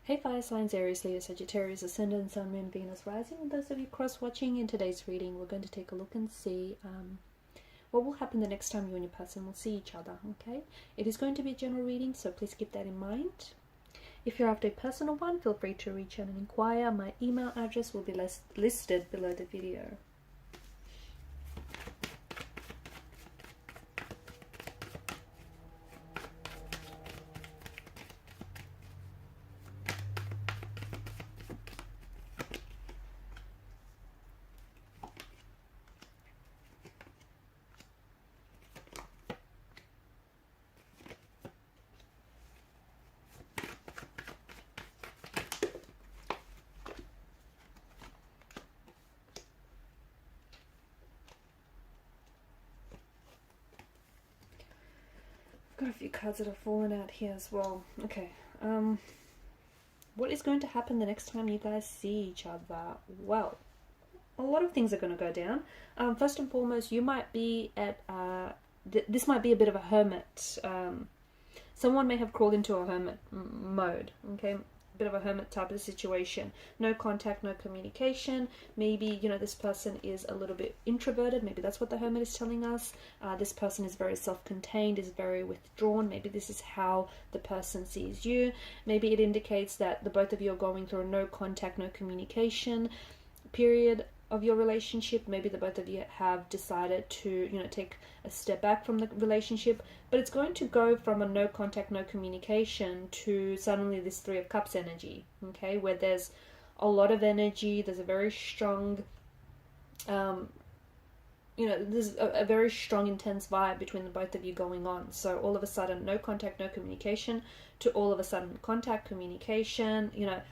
Hey fire signs, Aries, Leo, Sagittarius, Ascendant, Sun, Moon, Venus, Rising, and those of you cross-watching. In today's reading, we're going to take a look and see what will happen the next time you and your person will see each other, okay? It is going to be a general reading, so please keep that in mind. If you're after a personal one, feel free to reach out and inquire. My email address will be listed below the video. Got a few cards that have fallen out here as well. Okay. What is going to happen the next time you guys see each other? Well, a lot of things are going to go down. First and foremost, you might be at this might be a bit of a hermit. Someone may have crawled into a hermit mode. Okay, bit of a hermit type of situation. No contact, no communication. Maybe, you know, this person is a little bit introverted. Maybe that's what the hermit is telling us. This person is very self-contained, is very withdrawn. Maybe this is how the person sees you. Maybe it indicates that the both of you are going through a no contact, no communication period of your relationship. Maybe the both of you have decided to, you know, take a step back from the relationship, but it's going to go from a no contact, no communication to suddenly this Three of Cups energy, okay, where there's a lot of energy, there's a very strong there's a very strong intense vibe between the both of you going on. So all of a sudden no contact, no communication, to all of a sudden contact, communication, you know,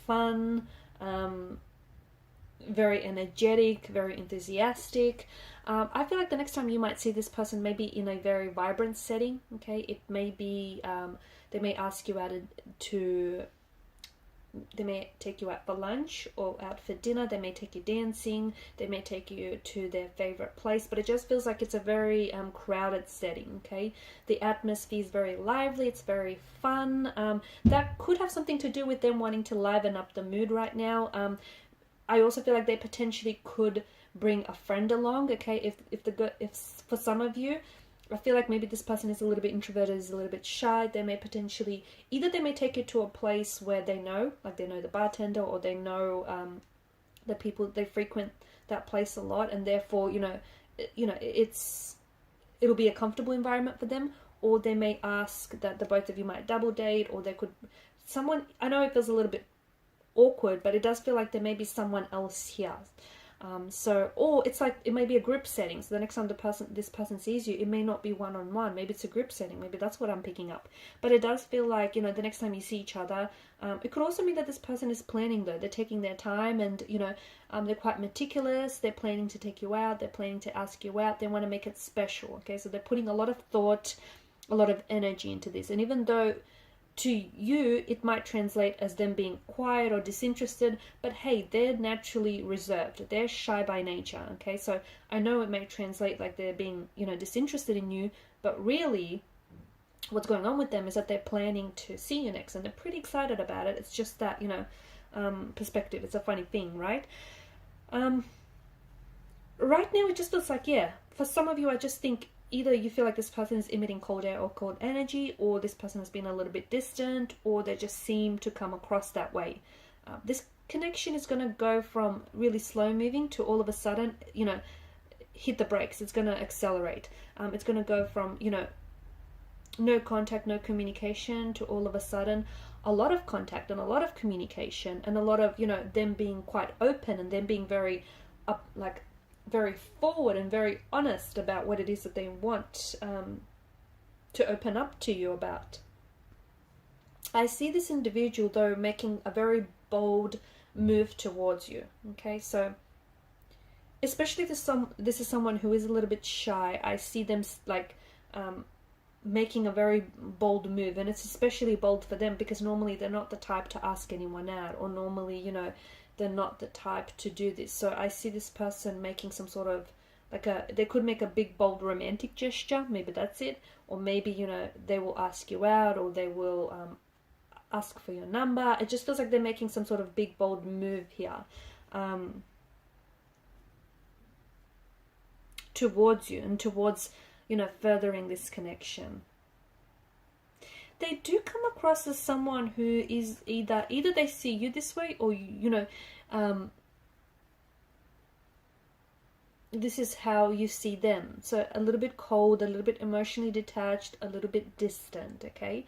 fun, very energetic, very enthusiastic. I feel like the next time you might see this person maybe in a very vibrant setting, okay? It may be, they may ask you out they may take you out for lunch or out for dinner, they may take you dancing, they may take you to their favorite place, but it just feels like it's a very crowded setting, okay? The atmosphere is very lively, it's very fun. That could have something to do with them wanting to liven up the mood right now. I also feel like they potentially could bring a friend along, okay? If for some of you, I feel like maybe this person is a little bit introverted, is a little bit shy. They may potentially, either they may take you to a place where they know, like they know the bartender, or they know the people, they frequent that place a lot, and therefore, it'll be a comfortable environment for them. Or they may ask that the both of you might double date, or they could, I know it feels a little bit awkward, but it does feel like there may be someone else here. Or it's like it may be a group setting. So the next time this person sees you, it may not be one-on-one. Maybe it's a group setting. Maybe that's what I'm picking up. But it does feel like, you know, the next time you see each other, it could also mean that this person is planning, though. They're taking their time, and, you know, they're quite meticulous. They're planning to take you out. They're planning to ask you out. They want to make it special. Okay, so they're putting a lot of thought, a lot of energy into this. And even though to you it might translate as them being quiet or disinterested, but hey, they're naturally reserved, they're shy by nature, okay? So I know it may translate like they're being, you know, disinterested in you, but really what's going on with them is that they're planning to see you next, and they're pretty excited about it. It's just that, you know, perspective. It's a funny thing, right? Right now it just feels like, yeah, for some of you, I just think either you feel like this person is emitting cold air or cold energy, or this person has been a little bit distant, or they just seem to come across that way. This connection is going to go from really slow moving to all of a sudden, you know, hit the brakes. It's going to accelerate. It's going to go from, you know, no contact, no communication, to all of a sudden a lot of contact and a lot of communication, and a lot of, you know, them being quite open, and them being very very forward and very honest about what it is that they want to open up to you about. I see this individual, though, making a very bold move towards you, okay? So especially if this is someone who is a little bit shy, I see them like making a very bold move, and it's especially bold for them because normally they're not the type to ask anyone out, or normally, you know, they're not the type to do this. So I see this person making some sort of they could make a big bold romantic gesture, maybe that's it, or maybe, you know, they will ask you out, or they will ask for your number. It just feels like they're making some sort of big, bold move here towards you and towards, you know, furthering this connection. They do come across as someone who is either they see you this way, or, you know, this is how you see them. So a little bit cold, a little bit emotionally detached, a little bit distant, okay?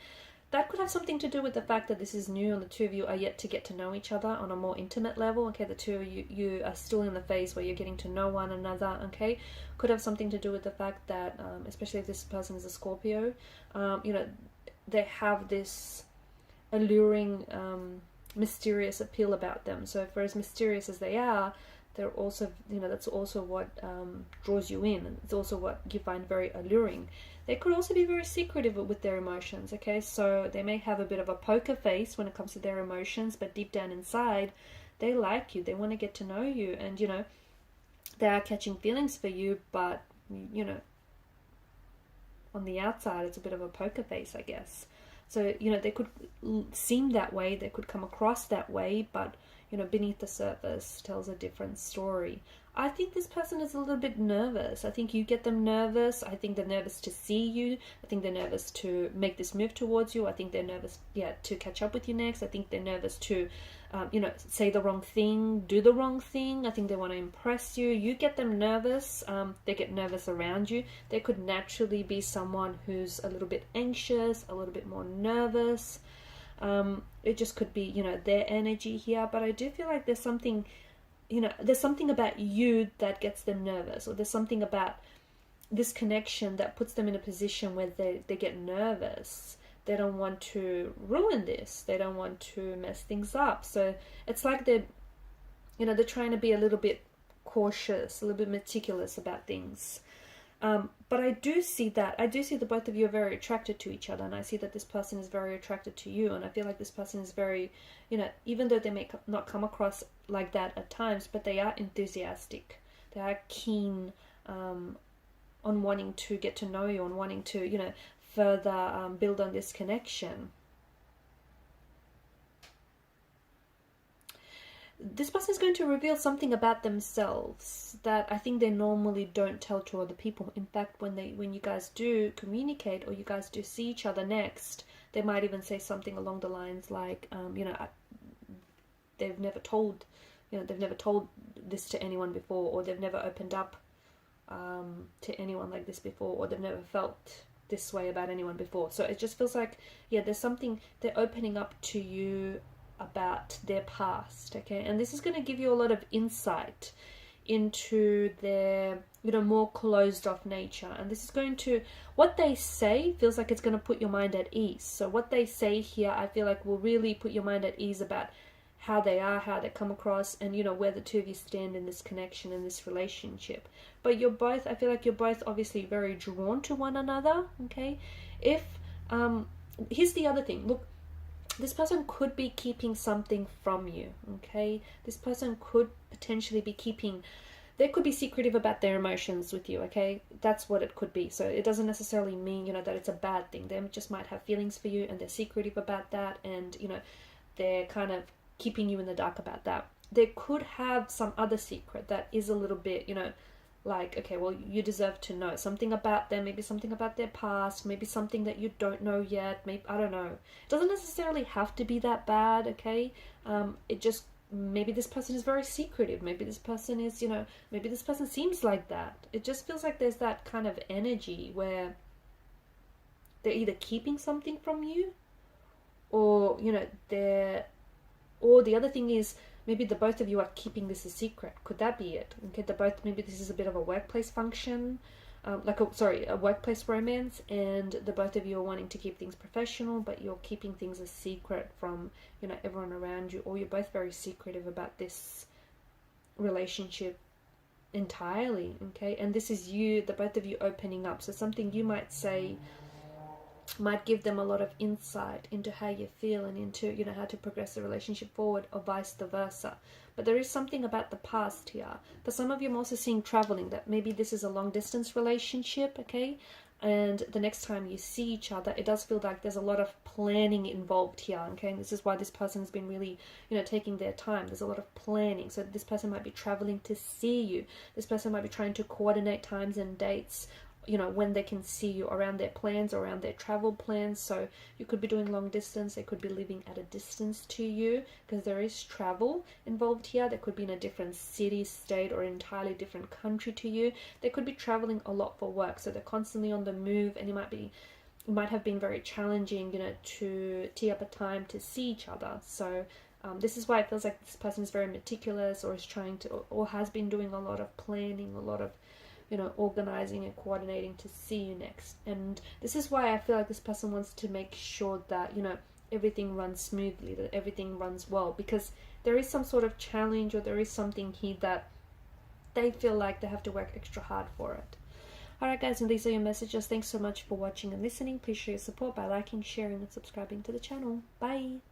That could have something to do with the fact that this is new and the two of you are yet to get to know each other on a more intimate level, okay? The two of you are still in the phase where you're getting to know one another, okay? Could have something to do with the fact that, especially if this person is a Scorpio, you know, they have this alluring, mysterious appeal about them. So for as mysterious as they are, they're also, you know, that's also what draws you in, and it's also what you find very alluring. They could also be very secretive with their emotions, okay? So they may have a bit of a poker face when it comes to their emotions, but deep down inside, they like you, they want to get to know you, and, you know, they are catching feelings for you, but, you know, on the outside, it's a bit of a poker face, I guess. So, you know, they could seem that way, they could come across that way, but, you know, beneath the surface tells a different story. I think this person is a little bit nervous. I think you get them nervous. I think they're nervous to see you. I think they're nervous to make this move towards you. I think they're nervous, yeah, to catch up with you next. I think they're nervous to, you know, say the wrong thing, do the wrong thing. I think they want to impress you. You get them nervous. They get nervous around you. They could naturally be someone who's a little bit anxious, a little bit more nervous. It just could be, you know, their energy here. But I do feel like there's something, you know, there's something about you that gets them nervous, or there's something about this connection that puts them in a position where they get nervous. They don't want to ruin this. They don't want to mess things up. So it's like they're, you know, they're trying to be a little bit cautious, a little bit meticulous about things. But I do see that. I do see that both of you are very attracted to each other, and I see that this person is very attracted to you, and I feel like this person is very, you know, even though they may not come across like that at times, but they are enthusiastic. They are keen on wanting to get to know you, on wanting to, you know, further build on this connection. This person is going to reveal something about themselves that I think they normally don't tell to other people. In fact, when you guys do communicate, or you guys do see each other next, they might even say something along the lines like, you know, they've never told this to anyone before, or they've never opened up to anyone like this before, or they've never felt this way about anyone before. So it just feels like, yeah, there's something they're opening up to you about their past, okay? And this is going to give you a lot of insight into their, you know, more closed off nature. And this is going to, what they say feels like it's going to put your mind at ease. So what they say here, I feel like will really put your mind at ease about how they are, how they come across, and, you know, where the two of you stand in this connection, in this relationship. But you're both, I feel like you're both obviously very drawn to one another, okay? If, here's the other thing, look, this person could be keeping something from you, okay? This person could potentially be keeping, they could be secretive about their emotions with you, okay? That's what it could be. So it doesn't necessarily mean, you know, that it's a bad thing. They just might have feelings for you, and they're secretive about that, and, you know, they're kind of keeping you in the dark about that. They could have some other secret that is a little bit, you know, like, okay, well, you deserve to know something about them, maybe something about their past, maybe something that you don't know yet, maybe, I don't know. It doesn't necessarily have to be that bad, okay? It just, maybe this person is very secretive, maybe this person is, you know, maybe this person seems like that. It just feels like there's that kind of energy where they're either keeping something from you, or, you know, or the other thing is, maybe the both of you are keeping this a secret. Could that be it? Okay, maybe this is a bit of a workplace function, a workplace romance, and the both of you are wanting to keep things professional, but you're keeping things a secret from, you know, everyone around you, or you're both very secretive about this relationship entirely, okay? And this is you, the both of you opening up. So something you might say might give them a lot of insight into how you feel, and into, you know, how to progress the relationship forward, or vice versa. But there is something about the past here. For some of you, I'm also seeing traveling, that maybe this is a long distance relationship, okay? and the next time you see each other, it does feel like there's a lot of planning involved here, okay? And this is why this person has been really, taking their time. There's a lot of planning. So this person might be traveling to see you. This person might be trying to coordinate times and dates, when they can see you, around their plans, around their travel plans. So you could be doing long distance. They could be living at a distance to you, because there is travel involved here. They could be in a different city, state, or entirely different country to you. They could be traveling a lot for work. So they're constantly on the move, and it might have been very challenging, to tee up a time to see each other. So this is why it feels like this person is very meticulous, or is trying to, or has been doing a lot of planning, a lot of organizing and coordinating to see you next. And this is why I feel like this person wants to make sure that, everything runs smoothly, that everything runs well, because there is some sort of challenge, or there is something here that they feel like they have to work extra hard for it. Alright guys, and these are your messages. Thanks so much for watching and listening. Please show your support by liking, sharing, and subscribing to the channel. Bye!